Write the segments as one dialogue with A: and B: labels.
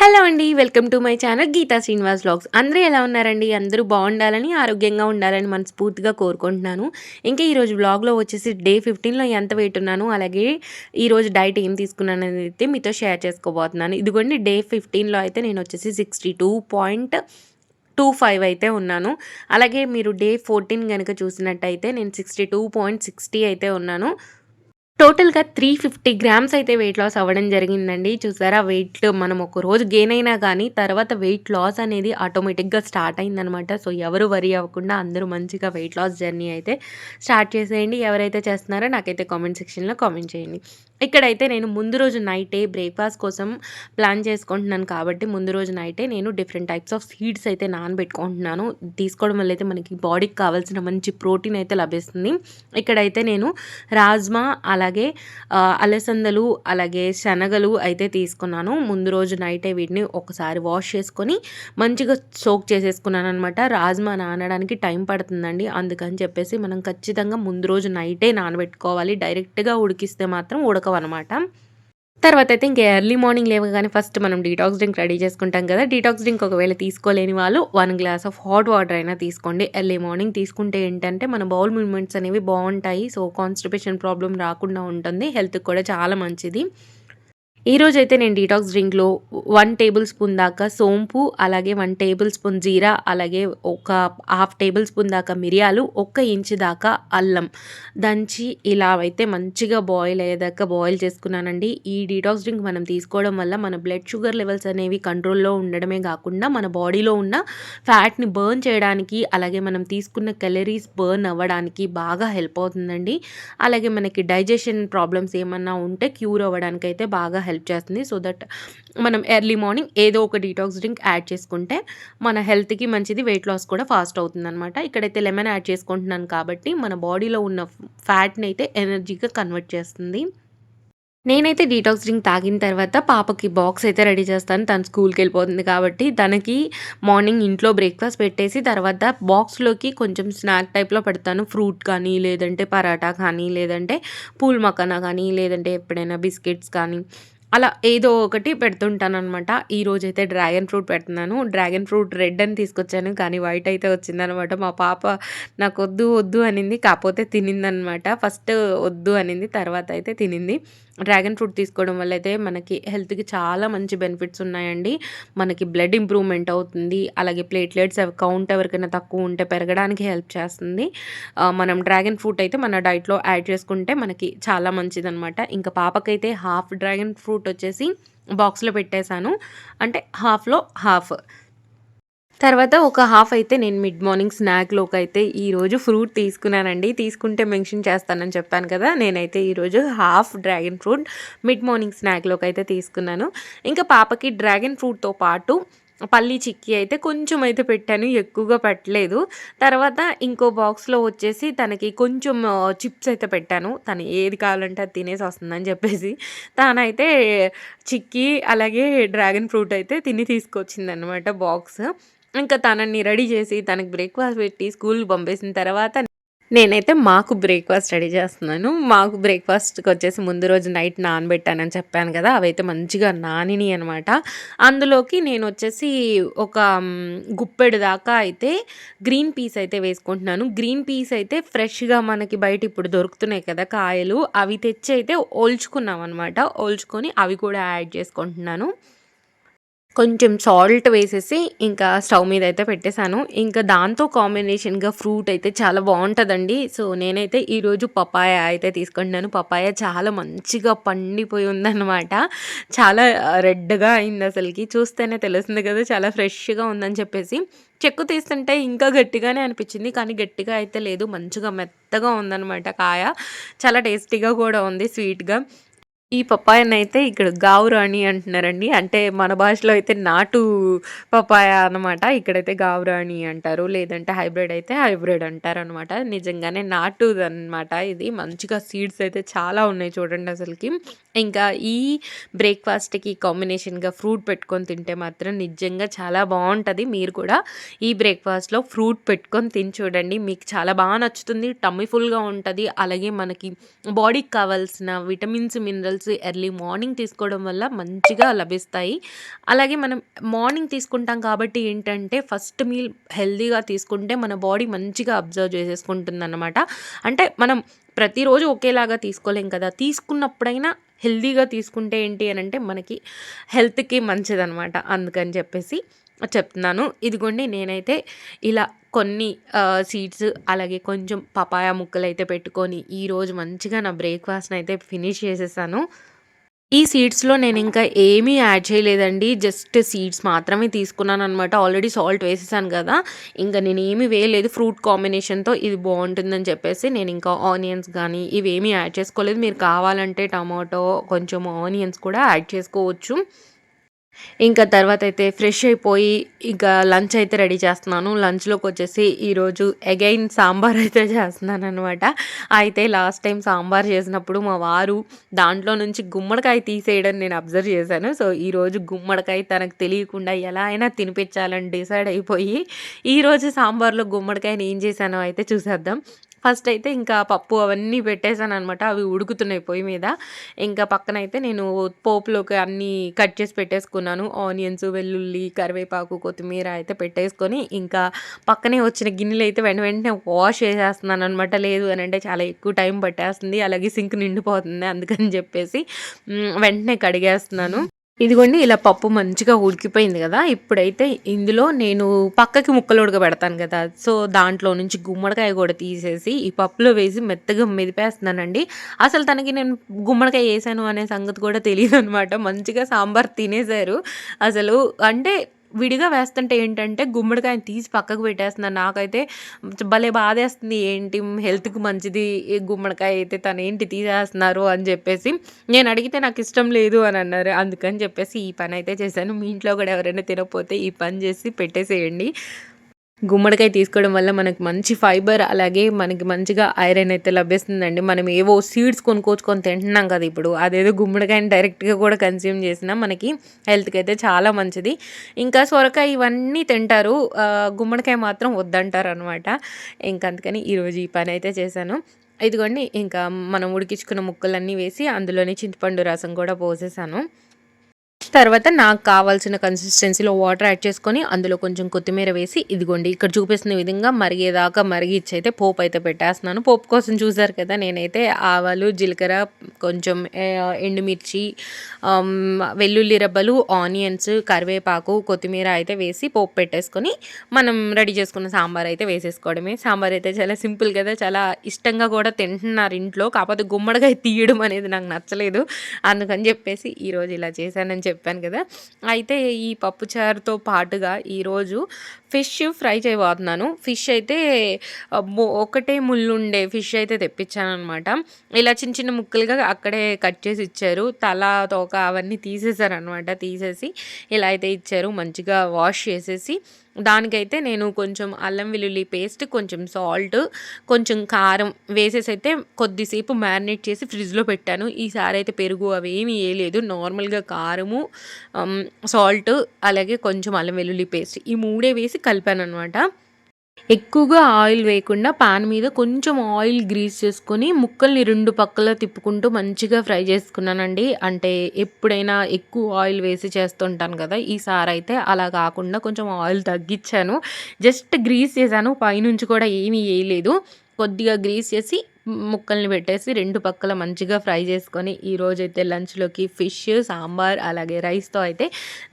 A: Hello అండి. Welcome to my channel Geetha Srinivas vlogs. అందరూ ఎలా ఉన్నారండి? అందరూ బాగుండాలని, ఆరోగ్యంగా ఉండాలని మనస్ఫూర్తిగా కోరుకుంటున్నాను. ఇంకా ఈరోజు వ్లాగ్‌లో వచ్చేసి డే 15లో ఎంత వెయిట్ ఉన్నాను, అలాగే ఈరోజు డైట్ ఏం తీసుకున్నాననైతే మీతో షేర్ చేసుకోబోతున్నాను. ఇదిగోండి డే 15లో అయితే నేనొచ్చేసి 62.25 అయితే ఉన్నాను. అలాగే మీరు డే 14 గనక చూసినట్టయితే నేను 62.60 అయితే ఉన్నాను. టోటల్‌గా 350 గ్రామ్స్ అయితే వెయిట్ లాస్ అవ్వడం జరిగిందండి. చూసారా వెయిట్ మనం ఒక రోజు గెయిన్ అయినా గానీ తర్వాత వెయిట్ లాస్ అనేది ఆటోమేటిక్‌గా స్టార్ట్ అయిందనమాట. సో, ఎవరు వరీ అవ్వకుండా అందరూ మంచిగా వెయిట్ లాస్ జర్నీ అయితే స్టార్ట్ చేసేయండి. ఎవరైతే చేస్తున్నారో నాకైతే కామెంట్ సెక్షన్‌లో కామెంట్ చేయండి. ఇక్కడైతే నేను ముందు రోజు నైటే బ్రేక్‌ఫాస్ట్ కోసం ప్లాన్ చేసుకుంటున్నాను కాబట్టి ముందు రోజు నైటే నేను డిఫరెంట్ టైప్స్ ఆఫ్ సీడ్స్ అయితే నానబెట్టుకుంటున్నాను. తీసుకోవడం వల్ల అయితే మనకి బాడీకి కావాల్సిన మంచి ప్రోటీన్ అయితే లభిస్తుంది. ఇక్కడైతే నేను రాజ్మా అలాగే అలసందలు, అలాగే శనగలు అయితే తీసుకున్నాను. ముందు రోజు నైటే వీటిని ఒకసారి వాష్ చేసుకొని మంచిగా సోక్ చేసేసుకున్నాననమాట. రాజ్మా నానడానికి టైం పడుతుందండి. అందుకని చెప్పేసి మనం ఖచ్చితంగా ముందు రోజు నైటే నానబెట్టుకోవాలి. డైరెక్ట్‌గా ఉడికిస్తే మాత్రం ఉడకవనమాట. తర్వాతయితే ఇంక ఎర్లీ మార్నింగ్ లేవగానే ఫస్ట్ మనం డీటాక్స్ డ్రింక్ రెడీ చేసుకుంటాం కదా! డీటాక్స్ డ్రింక్ ఒకవేళ తీసుకోలేని వాళ్ళు 1 గ్లాస్ ఆఫ్ హాట్ వాటర్ అయినా తీసుకోండి. ఎర్లీ మార్నింగ్ తీసుకుంటే ఏంటంటే మన బౌల్ మూవ్‌మెంట్స్ అనేవి బావుంటాయి. సో, కాన్‌స్టిపేషన్ ప్రాబ్లమ్ రాకుండా ఉంటుంది. హెల్త్‌కి కూడా చాలా మంచిది. ఈరోజైతే నేను డీటాక్స్ డ్రింక్‌లో 1 టేబుల్ స్పూన్ దాకా సోంపు, అలాగే 1 టేబుల్ స్పూన్ జీరా, అలాగే ఒక హాఫ్ టేబుల్ స్పూన్ దాకా మిరియాలు, 1 ఇంచు దాకా అల్లం దంచి ఇలా అయితే మంచిగా బాయిల్ అయ్యేదాకా బాయిల్ చేసుకున్నానండి. ఈ డీటాక్స్ డ్రింక్ మనం తీసుకోవడం వల్ల మన బ్లడ్ షుగర్ లెవెల్స్ అనేవి కంట్రోల్‌లో ఉండడమే కాకుండా మన బాడీలో ఉన్న ఫ్యాట్‌ని బర్న్ చేయడానికి, అలాగే మనం తీసుకున్న క్యాలరీస్ బర్న్ అవ్వడానికి బాగా హెల్ప్ అవుతుందండి. అలాగే మనకి డైజెషన్ ప్రాబ్లమ్స్ ఏమన్నా ఉంటే క్యూర్ అవ్వడానికైతే బాగా హెల్ప్ చేస్తుంది. సో దట్ మనం ఎర్లీ మార్నింగ్ ఏదో ఒక డీటాక్స్ డ్రింక్ యాడ్ చేసుకుంటే మన హెల్త్‌కి మంచిది. వెయిట్ లాస్ కూడా ఫాస్ట్ అవుతుందనమాట. ఇక్కడైతే లెమన్ యాడ్ చేసుకుంటున్నాను కాబట్టి మన బాడీలో ఉన్న ఫ్యాట్‌ని అయితే ఎనర్జీగా కన్వర్ట్ చేస్తుంది. నేనైతే డీటాక్స్ డ్రింక్ తాగిన తర్వాత పాపకి బాక్స్ అయితే రెడీ చేస్తాను. తను స్కూల్‌కెళ్ళిపోతుంది కాబట్టి తనకి మార్నింగ్ ఇంట్లో బ్రేక్‌ఫాస్ట్ పెట్టేసి తర్వాత బాక్స్‌లోకి కొంచెం స్నాక్ టైప్‌లో పెడతాను. ఫ్రూట్ కానీ, లేదంటే పరాటా కానీ, లేదంటే పూల్ మఖానా కానీ, లేదంటే ఎప్పుడైనా బిస్కెట్స్ కానీ అలా ఏదో ఒకటి పెడుతుంటాననమాట. ఈరోజైతే డ్రాగన్ ఫ్రూట్ పెడుతున్నాను. డ్రాగన్ ఫ్రూట్ రెడ్ అని తీసుకొచ్చాను. కానీ వైట్ అయితే వచ్చిందనమాట. మా పాప నాకొద్దు, వద్దు అనింది. కాపోతే తినిందనమాట. ఫస్ట్ వద్దు అనింది. తర్వాత అయితే తినింది. డ్రాగన్ ఫ్రూట్ తీసుకోవడం వల్ల అయితే మనకి హెల్త్‌కి చాలా మంచి బెనిఫిట్స్ ఉన్నాయండి. మనకి బ్లడ్ ఇంప్రూవ్‌మెంట్ అవుతుంది. అలాగే ప్లేట్లెట్స్ కౌంట్ ఎవరికైనా తక్కువ ఉంటే పెరగడానికి హెల్ప్ చేస్తుంది. మనం డ్రాగన్ ఫ్రూట్ అయితే మన డైట్‌లో యాడ్ చేసుకుంటే మనకి చాలా మంచిదనమాట. ఇంకా పాపకైతే హాఫ్ డ్రాగన్ ఫ్రూట్ వచ్చేసి బాక్స్‌లో పెట్టేశాను. అంటే హాఫ్‌లో హాఫ్. తర్వాత ఒక హాఫ్ అయితే నేను మిడ్ మార్నింగ్ స్నాక్‌లోకైతే ఈరోజు ఫ్రూట్ తీసుకున్నానండి. తీసుకుంటే మెన్షన్ చేస్తానని చెప్పాను కదా! నేనైతే ఈరోజు half dragon fruit mid morning స్నాక్‌లోకైతే తీసుకున్నాను. ఇంకా పాపకి డ్రాగన్ ఫ్రూట్‌తో పాటు పల్లీ చిక్కీ అయితే కొంచెం అయితే పెట్టాను. ఎక్కువగా పెట్టలేదు. తర్వాత ఇంకో బాక్స్‌లో వచ్చేసి తనకి కొంచెం చిప్స్ అయితే పెట్టాను. తను ఏది కావాలంటే అది తినేసి వస్తుందని చెప్పేసి. తనైతే చిక్కీ అలాగే డ్రాగన్ ఫ్రూట్ అయితే తిని తీసుకొచ్చిందనమాట బాక్స్. ఇంకా తనని రెడీ చేసి, తనకి బ్రేక్‌ఫాస్ట్ పెట్టి స్కూల్‌కి పంపేసిన తర్వాత నేనైతే మాకు బ్రేక్‌ఫాస్ట్ రెడీ చేస్తున్నాను. మాకు బ్రేక్‌ఫాస్ట్‌కొచ్చేసి ముందు రోజు నైట్ నానబెట్టానని చెప్పాను కదా! అవైతే మంచిగా నానినియి అనమాట. అందులోకి నేనొచ్చేసి ఒక గుప్పెడు దాకా అయితే గ్రీన్ పీస్ అయితే వేసుకుంటున్నాను. గ్రీన్ పీస్ అయితే ఫ్రెష్‌గా మనకి బయట ఇప్పుడు దొరుకుతున్నాయి కదా! కాయలు అవి తెచ్చి అయితే ఒలుచుకున్నామనమాట. ఒలుచుకొని అవి కూడా యాడ్ చేసుకుంటున్నాను. కొంచెం సాల్ట్ వేసేసి ఇంకా స్టవ్ మీదయితే పెట్టేసాను. ఇంకా దాంతో కాంబినేషన్‌గా ఫ్రూట్ అయితే చాలా బావుంటదండి. సో, నేనైతే ఈరోజు పపాయ అయితే తీసుకుంటున్నాను. పపాయ చాలా మంచిగా పండిపోయి ఉందనమాట. చాలా రెడ్‌గా అయిందసలకి. చూస్తేనే తెలుస్తుంది కదా! చాలా ఫ్రెష్‌గా ఉందని చెప్పేసి. చెక్కు తీస్తుంటే ఇంకా గట్టిగానే అనిపిచ్చింది. కానీ గట్టిగా అయితే లేదు. మంచిగా మెత్తగా ఉందనమాట కాయ. చాలా టేస్టీగా కూడా ఉంది స్వీట్‌గా. ఈ పపాయనైతే ఇక్కడ గావురాణి అంటున్నారండి. అంటే మన భాషలో అయితే నాటు పపాయ అనమాట. ఇక్కడైతే గావురాణి అంటారు. లేదంటే హైబ్రిడ్ అయితే హైబ్రిడ్ అంటారనమాట. నిజంగానే నాటుదనమాట ఇది. మంచిగా సీడ్స్ అయితే చాలా ఉన్నాయి చూడండి అసలకి. ఇంకా ఈ బ్రేక్‌ఫాస్ట్‌కి కాంబినేషన్‌గా ఫ్రూట్ పెట్టుకొని తింటే మాత్రం నిజంగా చాలా బావుంటది. మీరు కూడా ఈ బ్రేక్‌ఫాస్ట్‌లో ఫ్రూట్ పెట్టుకొని తిని చూడండి. మీకు చాలా బా నచ్చుతుంది. టమ్మీ ఫుల్‌గా ఉంటది. అలాగే మనకి బాడీకి కావాల్సిన vitamins, minerals vegetables early morning తీసుకోవడం వల్ల మంచిగా లభిస్తాయి. అలాగే మనం మార్నింగ్ తీసుకుంటాం కాబట్టి ఏంటంటే ఫస్ట్ మీల్ హెల్తీగా తీసుకుంటే మన బాడీ మంచిగా అబ్జర్వ్ చేసేసుకుంటుందన్నమాట. అంటే మనం ప్రతిరోజు ఒకేలాగా తీసుకోలేం కదా! తీసుకున్నప్పుడైనా హెల్తీగా తీసుకుంటే ఏంటి అనంటే మనకి హెల్త్‌కి మంచిదనమాట. అందుకని చెప్పేసి చెప్తున్నాను. ఇదిగోండి నేనైతే ఇలా కొన్ని సీడ్స్ అలాగే కొంచెం పపాయ ముక్కలైతే పెట్టుకొని ఈరోజు మంచిగా నా బ్రేక్‌ఫాస్ట్‌నైతే ఫినిష్ చేసేసాను. ఈ సీడ్స్‌లో నేనింకా ఏమీ యాడ్ చేయలేదండి. జస్ట్ సీడ్స్ మాత్రమే తీసుకున్నాననమాట. ఆల్రెడీ సాల్ట్ వేసేసాను గదా! ఇంక నేనేమి వేయలేదు. ఫ్రూట్ కాంబినేషన్‌తో ఇది బావుంటుందని చెప్పేసి నేనింకా ఆనియన్స్ గానీ, ఇవేమీ యాడ్ చేసుకోలేదు. మీరు కావాలంటే టమాటో, కొంచెం ఆనియన్స్ కూడా యాడ్ చేసుకోవచ్చు. ఇంకా తర్వాతయితే ఫ్రెష్ అయిపోయి, ఇక లంచ్ అయితే రెడీ చేస్తున్నాను. లంచ్‌లోకొచ్చేసి ఈరోజు అగైన్ సాంబార్ అయితే చేస్తున్నాననమాట. అయితే లాస్ట్ టైం సాంబార్ చేసినప్పుడు మా వారు దాంట్లో నుంచి గుమ్మడికాయ తీసేయడం నేను అబ్జర్వ్ చేశాను. సో, ఈరోజు గుమ్మడికాయ తనకు తెలియకుండా ఎలా అయినా తినిపించాలని డిసైడ్ అయిపోయి, ఈరోజు సాంబార్‌లో గుమ్మడికాయని ఏం చేశానో అయితే చూసేద్దాం. ఫస్ట్ అయితే ఇంకా పప్పు అవన్నీ పెట్టేసాననమాట. అవి ఉడుకుతున్నాయి పొయ్యి మీద. ఇంకా పక్కనైతే నేను పోపులోకి అన్నీ కట్ చేసి పెట్టేసుకున్నాను. ఆనియన్స్, వెల్లుల్లి, కరివేపాకు, కొత్తిమీర అయితే పెట్టేసుకొని, ఇంకా పక్కనే వచ్చిన గిన్నెలైతే వెంటనే వాష్ చేసేస్తున్నాననమాట. లేదు అనంటే చాలా ఎక్కువ టైం పట్టేస్తుంది. అలాగే సింక్ నిండిపోతుంది. అందుకని చెప్పేసి వెంటనే కడిగేస్తున్నాను. ఇదిగోండి ఇలా పప్పు మంచిగా ఉడికిపోయింది గదా! ఇప్పుడైతే ఇందులో నేను పక్కకి ముక్కలు ఉడకబెడతాను గదా! సో, దాంట్లో నుంచి గుమ్మడికాయ గూడా తీసేసి ఈ పప్పులో వేసి మెత్తగా మెదిపేస్తున్నానండి. అసలు తనకి నేను గుమ్మడికాయ ఏసాను అనే సంగతి కూడా తెలీదనమాట. మంచిగా సాంబార్ తినేసారు. అసలు అంటే విడిగా వేస్తుంటే ఏంటంటే గుమ్మడికాయని తీసి పక్కకు పెట్టేస్తున్నాను. నాకైతే భలే బాధేస్తుంది. ఏంటి హెల్త్‌కి మంచిది ఈ గుమ్మడికాయ అయితే తనేంటి తీసేస్తున్నారు అని జెప్పేసి. నేనడిగితే నాకిష్టం లేదు అనన్నారు. అందుకని చెప్పేసి ఈ పనైతే చేశాను. మీ ఇంట్లో గూడా ఎవరైనా తినకపోతే ఈ పని జేసి పెట్టేసేయండి. గుమ్మడికాయ తీసుకోవడం వల్ల మనకు మంచి ఫైబర్ అలాగే మనకి మంచిగా ఐరన్ అయితే లభిస్తుందండి. మనం ఏవో సీడ్స్ కొనుక్కొచ్చుకొని తింటున్నాం కదా ఇప్పుడు. అదేదో గుమ్మడికాయని డైరెక్ట్‌గా కూడా కన్జ్యూమ్ చేసినా మనకి హెల్త్‌కి అయితే చాలా మంచిది. ఇంకా సొరకాయ ఇవన్నీ తింటారు. గుమ్మడికాయ మాత్రం వద్దంటారనమాట. ఇంక అందుకని ఈరోజు ఈ పనైతే చేశాను. ఇదిగోండి ఇంకా మనం ఉడికించుకున్న ముక్కలన్నీ వేసి అందులోనే చింతపండు రసం కూడా పోసేసాను. తర్వాత నాకు కావాల్సిన కన్సిస్టెన్సీలో వాటర్ యాడ్ చేసుకొని, అందులో కొంచెం కొత్తిమీర వేసి, ఇదిగోండి ఇక్కడ చూపిస్తున్న విధంగా మరిగేదాకా మరిగిచ్చైతే పోపయితే పెట్టేస్తున్నాను. పోపు కోసం చూసారు కదా! నేనైతే ఆవాలు, జీలకర్ర, కొంచెం ఎండుమిర్చి, వెల్లుల్లి రెబ్బలు, ఆనియన్స్, కరివేపాకు, కొత్తిమీర అయితే వేసి పోపు పెట్టేసుకొని, మనం రెడీ చేసుకున్న సాంబార్ అయితే వేసేసుకోవడమే. సాంబార్ అయితే చాలా సింపుల్ కదా! చాలా ఇష్టంగా కూడా తింటున్నారు ఇంట్లో. కాకపోతే గుమ్మడికాయ తీయడం అనేది నాకు నచ్చలేదు. అందుకని చెప్పేసి ఈరోజు ఇలా చేశానని చెప్పాను కదా! అయితే ఈ పప్పుచారుతో పాటుగా ఈరోజు ఫిష్ ఫ్రై చేయబోతున్నాను. ఫిష్ అయితే ఒకటే ముళ్ళుండే ఫిష్ అయితే తెప్పించాననమాట. ఇలా చిన్న చిన్న ముక్కలుగా అక్కడే కట్ చేసి ఇచ్చారు. తల, తోక అవన్నీ తీసేసారనమాట. తీసేసి ఇలా అయితే ఇచ్చారు. మంచిగా వాష్ చేసేసి దానికైతే నేను కొంచెం అల్లం వెల్లుల్లి పేస్ట్, కొంచెం సాల్ట్, కొంచెం కారం వేసేసి అయితే కొద్దిసేపు మ్యారినేట్ చేసి ఫ్రిడ్జ్‌లో పెట్టాను. ఈసారి అయితే పెరుగు అవేమీ ఏయలేదు. నార్మల్‌గా కారము, సాల్ట్ అలాగే కొంచెం అల్లం వెల్లుల్లి పేస్ట్ ఈ మూడే వేసి కలిపాననమాట. ఎక్కువగా ఆయిల్ వేయకుండా పాన్ మీద కొంచెం ఆయిల్ గ్రీస్ చేసుకొని ముక్కల్ని 2 పక్కలా తిప్పుకుంటూ మంచిగా ఫ్రై చేసుకున్నానండి. అంటే ఎప్పుడైనా ఎక్కువ ఆయిల్ వేసి చేస్తుంటాను కదా! ఈసారైతే అలా కాకుండా కొంచెం ఆయిల్ తగ్గిచ్చాను. జస్ట్ గ్రీస్ చేశాను. పైనుంచి కూడా ఏమీ ఏయలేదు. కొద్దిగా గ్రీస్ చేసి ముక్కల్ని పెట్టేసి 2 పక్కల మంచిగా ఫ్రై చేసుకొని ఈరోజైతే లంచ్‌లోకి ఫిష్, సాంబార్ అలాగే రైస్‌తో అయితే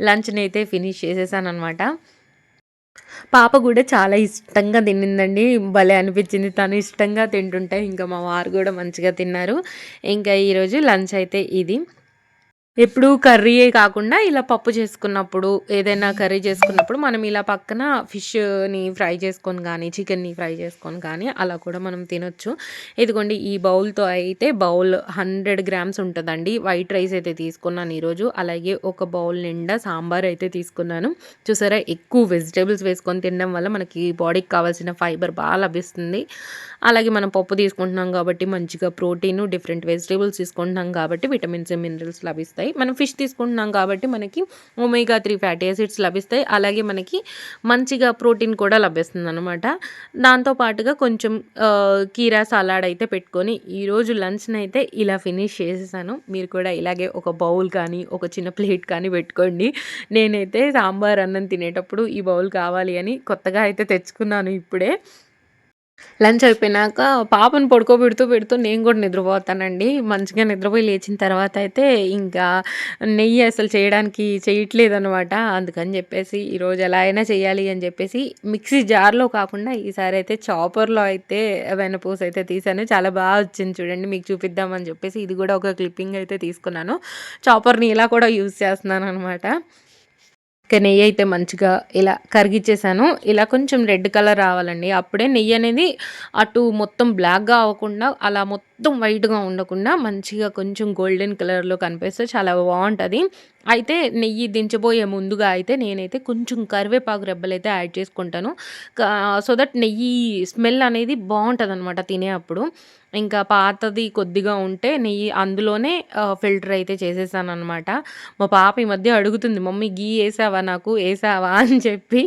A: లంచ్‌నైతే ఫినిష్ చేసేసాననమాట. పాప గూడా చాలా ఇష్టంగా తినిందండి. భలే అనిపిచ్చింది. తను ఇష్టంగా తింటుంటే ఇంకా మా వారు గూడా మంచిగా తిన్నారు. ఇంకా ఈరోజు లంచ్ అయితే ఇది. ఎప్పుడూ కర్రీయే కాకుండా ఇలా పప్పు చేసుకున్నప్పుడు, ఏదైనా కర్రీ చేసుకున్నప్పుడు మనం ఇలా పక్కన ఫిష్‌ని ఫ్రై చేసుకొని గానీ, చికెన్‌ని ఫ్రై చేసుకొని కానీ అలా కూడా మనం తినొచ్చు. ఇదిగోండి ఈ బౌల్‌తో అయితే బౌల్ 100 గ్రామ్స్ ఉంటదండి. వైట్ రైస్ అయితే తీసుకున్నాను ఈరోజు. అలాగే ఒక బౌల్ నిండా సాంబార్ అయితే తీసుకున్నాను. చూసారా ఎక్కువ వెజిటబుల్స్ వేసుకొని తినడం వల్ల మనకి బాడీకి కావాల్సిన ఫైబర్ లభిస్తుంది. అలాగే మనం పప్పు తీసుకుంటున్నాం కాబట్టి మంచిగా ప్రోటీను, డిఫరెంట్ వెజిటబుల్స్ తీసుకుంటున్నాం కాబట్టి విటమిన్స్, మినరల్స్ లభిస్తాయి. వస్తాయి. మనం ఫిష్ తీసుకుంటున్నాం కాబట్టి మనకి ఒమేగా 3 ఫ్యాటీ యాసిడ్స్ లభిస్తాయి. అలాగే మనకి మంచిగా ప్రోటీన్ కూడా లభిస్తుందనమాట. దాంతో పాటుగా కొంచెం కీరా సలాడ్ అయితే పెట్టుకొని ఈరోజు లంచ్‌నైతే ఇలా ఫినిష్ చేసేసాను. మీరు కూడా ఇలాగే ఒక బౌల్ కానీ, ఒక చిన్న ప్లేట్ కానీ పెట్టుకోండి. నేనైతే సాంబార్ అన్నం తినేటప్పుడు ఈ బౌల్ కావాలి అని కొత్తగా అయితే తెచ్చుకున్నాను ఇప్పుడే. లంచ్ అయిపోయినాక పాపను పెడుతూ నేను కూడా నిద్రపోతానండి. మంచిగా నిద్రపోయి లేచిన తర్వాత అయితే ఇంకా నెయ్యి అసలు చేయట్లేదనమాట. అందుకని చెప్పేసి ఈరోజు ఎలా అయినా చేయాలి అని చెప్పేసి మిక్సీ జార్‌లో కాకుండా ఈసారి అయితే చాపర్‌లో అయితే వెన్నపూస అయితే తీశాను. చాలా వచ్చింది చూడండి. మీకు చూపిద్దామని చెప్పేసి ఇది కూడా ఒక క్లిప్పింగ్ అయితే తీసుకున్నాను. చాపర్‌ని ఇలా కూడా యూజ్ చేస్తున్నాననమాట. ఇక నెయ్యి అయితే మంచిగా ఇలా కరిగిచ్చేసాను. ఇలా కొంచెం రెడ్ కలర్ రావాలండి. అప్పుడే నెయ్యి అనేది అటు మొత్తం బ్లాక్‌గా అవ్వకుండా, అలా మొత్తం వైట్‌గా ఉండకుండా మంచిగా కొంచెం గోల్డెన్ కలర్‌లో కనిపిస్తే చాలా బావుంటది. అయితే నెయ్యి దించబోయే ముందుగా అయితే నేనైతే కొంచెం కరివేపాకు రెబ్బలైతే యాడ్ చేసుకుంటాను. సో దట్ నెయ్యి స్మెల్ అనేది బావుంటదనమాట తినేప్పుడు. ఇంకా పాతది కొద్దిగా ఉంటే నెయ్యి అందులోనే ఫిల్టర్ అయితే చేసేసాననమాట. మా పాప ఈ మధ్య అడుగుతుంది, "మమ్మీ ఘీ ఏసావా నాకు? ఏసావా?" అని చెప్పి.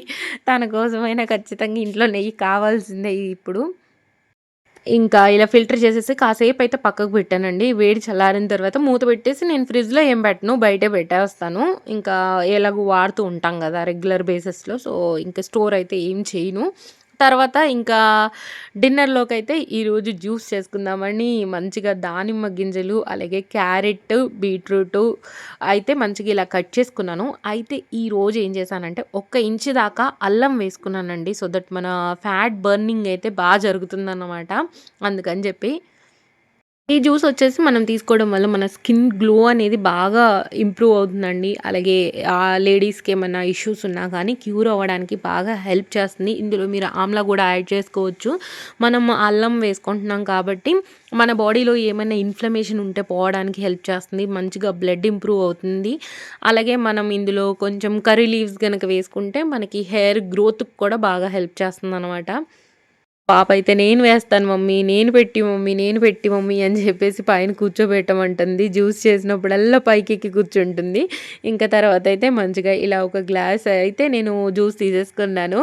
A: తన కోసమైనా ఖచ్చితంగా ఇంట్లో నెయ్యి కావాల్సిందే ఇప్పుడు. ఇంకా ఇలా ఫిల్టర్ చేసేసి కాసేపయితే పక్కకు పెట్టానండి. వేడి చల్లారిన తర్వాత మూత పెట్టేసి నేను ఫ్రిడ్జ్‌లో ఏం పెట్టను. బయటే పెట్టేస్తాను. ఇంకా ఎలాగో వాడుతూ ఉంటాం గదా! రెగ్యులర్ బేసిస్‌లో. సో, ఇంక స్టోర్ అయితే ఏం చేయను. తర్వాత ఇంకా డిన్నర్‌లోకైతే ఈరోజు జ్యూస్ చేసుకుందామని మంచిగా దానిమ్మ గింజలు, అలాగే క్యారెట్, బీట్రూటు అయితే మంచిగా ఇలా కట్ చేసుకున్నాను. అయితే ఈరోజు ఏం చేశానంటే, ఒక్క ఇంచు దాకా అల్లం వేసుకున్నానండి. సో దట్ మన ఫ్యాట్ బర్నింగ్ అయితే జరుగుతుందన్నమాట. అందుకని చెప్పి. ఈ జ్యూస్ వచ్చేసి మనం తీసుకోవడం వల్ల మన స్కిన్ గ్లో అనేది బాగా ఇంప్రూవ్ అవుతుందండి. అలాగే లేడీస్‌కి ఏమన్నా ఇష్యూస్ ఉన్నా కానీ క్యూర్ అవ్వడానికి బాగా హెల్ప్ చేస్తుంది. ఇందులో మీరు ఆమ్లా కూడా యాడ్ చేసుకోవచ్చు. మనం అల్లం వేసుకుంటున్నాం కాబట్టి మన బాడీలో ఏమైనా ఇన్‌ఫ్లమేషన్ ఉంటే పోవడానికి హెల్ప్ చేస్తుంది. మంచిగా బ్లడ్ ఇంప్రూవ్ అవుతుంది. అలాగే మనం ఇందులో కొంచెం కర్రీ లీవ్స్ గనక వేసుకుంటే మనకి హెయిర్ గ్రోత్‌కి కూడా బాగా హెల్ప్ చేస్తుందనమాట. పాప అయితే "నేను వేస్తాను మమ్మీ, నేను పెట్టి మమ్మీ" అని చెప్పేసి పైన కూర్చోబెట్టమంటుంది. జ్యూస్ చేసినప్పుడల్లా పైకెక్కి కూర్చుంటుంది. ఇంకా తర్వాత అయితే మంచిగా ఇలా ఒక గ్లాస్ అయితే నేను జ్యూస్ తీసేసుకున్నాను.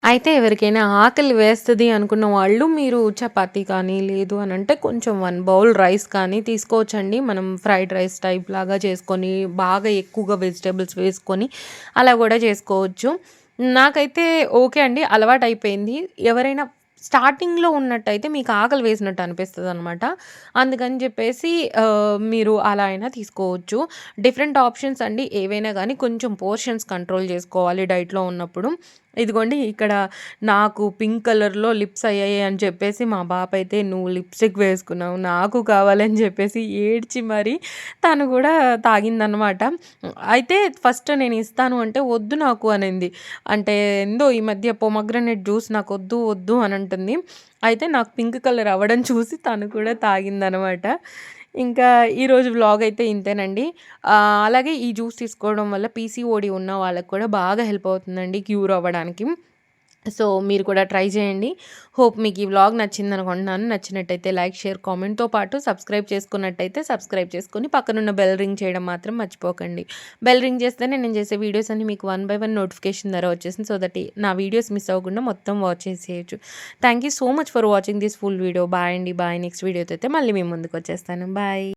A: అయితే ఎవరికైనా ఆకలి వేస్తది అనుకున్న వాళ్ళు మీరు చపాతీ కానీ, లేదు అనంటే కొంచెం 1 బౌల్ రైస్ కానీ తీసుకోవచ్చండి. మనం ఫ్రైడ్ రైస్ టైప్ లాగా చేసుకొని, బాగా ఎక్కువగా వెజిటబుల్స్ వేసుకొని అలా కూడా చేసుకోవచ్చు. నాకైతే ఓకే అండి. అలవాటయిపోయింది. ఎవరైనా స్టార్టింగ్‌లో ఉన్నట్టయితే మీకు ఆకలి వేసినట్టు అనిపిస్తదనమాట. అందుకని చెప్పేసి మీరు అలా అయినా తీసుకోవచ్చు. డిఫరెంట్ ఆప్షన్స్ అండి. ఏవైనా గానీ కొంచెం పోర్షన్స్ కంట్రోల్ చేసుకోవాలి డైట్‌లో ఉన్నప్పుడు. ఇదిగోండి ఇక్కడ నాకు పింక్ కలర్‌లో లిప్స్ అయ్యాయి అని చెప్పేసి మా పాప అయితే "నువ్వు లిప్‌స్టిక్ వేసుకున్నావు, నాకు కావాలని" చెప్పేసి ఏడ్చి మరి తను కూడా తాగిందనమాట. అయితే ఫస్ట్ నేను ఇస్తాను అంటే "వద్దు నాకు" అనింది. అంటే ఏందో ఈ మధ్య పొమగ్రనేట్ జ్యూస్ నాకొద్దు, వద్దు అని అంటుంది. అయితే నాకు పింక్ కలర్ అవ్వడం చూసి తను కూడా తాగిందనమాట. ఇంకా ఈరోజు వ్లాగ్ అయితే ఇంతేనండి. అలాగే ఈ జ్యూస్ తీసుకోవడం వల్ల పీసీఓడీ ఉన్న వాళ్ళకి కూడా బాగా హెల్ప్ అవుతుందండి క్యూర్ అవ్వడానికి. సో, మీరు కూడా ట్రై చేయండి. హోప్ మీకు ఈ వ్లాగ్ నచ్చిందనుకుంటున్నాను. నచ్చినట్టయితే లైక్, షేర్, కామెంట్‌తో పాటు సబ్స్క్రైబ్ చేసుకున్నట్టయితే సబ్స్క్రైబ్ చేసుకొని పక్కనున్న బెల్ రింగ్ చేయడం మాత్రం మర్చిపోకండి. బెల్ రింగ్ చేస్తేనే నేను చేసే వీడియోస్ అన్నీ మీకు 1 బై 1 నోటిఫికేషన్ ద్వారా వచ్చేసింది. సో దట్ నా వీడియోస్ మిస్ అవ్వకుండా మొత్తం వాచ్ చేసేయొచ్చు. Thank you so much for watching this full video. Bye అండి. బాయ్. నెక్స్ట్ వీడియోతో అయితే మళ్ళీ మీ ముందుకొచ్చేస్తాను. బాయ్.